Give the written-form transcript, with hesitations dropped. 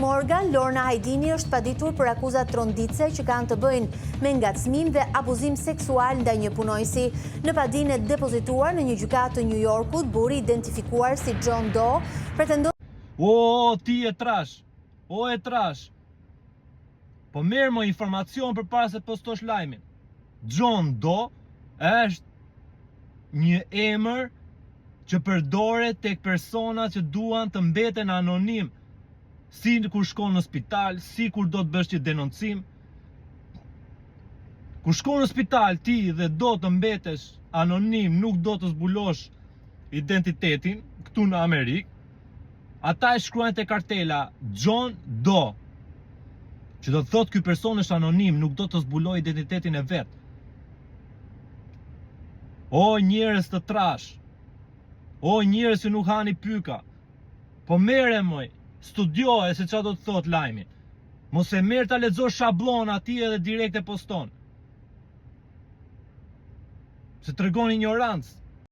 Morgan, Lorna Hajdini është paditur për akuzat tronditse që kanë të bëjnë me ngacmim dhe abuzim seksual ndaj një punojësi. Në padinë e depozituar në një gjykatë të New Yorkut, burri identifikuar si John Doe pretendon. O, ti e trash. O, e trash. Po merr më informacion përpara se postosh lajmin. John Doe është një emër që përdoret tek persona që duan të mbeten anonim, si kur shkon në spital, si kur do të bësh një denoncim. Kur shkon në spital ti dhe do të mbetesh anonim, nuk do të zbulosh identitetin këtu në Amerikë, ata e shkruajnë te kartela John Doe, që do të thotë ky person është anonim, nuk do të zbuloj identitetin e vet. O njerëz të trash. O njerëz që nuk hani pyka. Po merre moj, studioje se çfarë do të thot lajmi. Mos e merr ta lexosh shablon aty edhe direkt e poston. Se tregon ignorancë.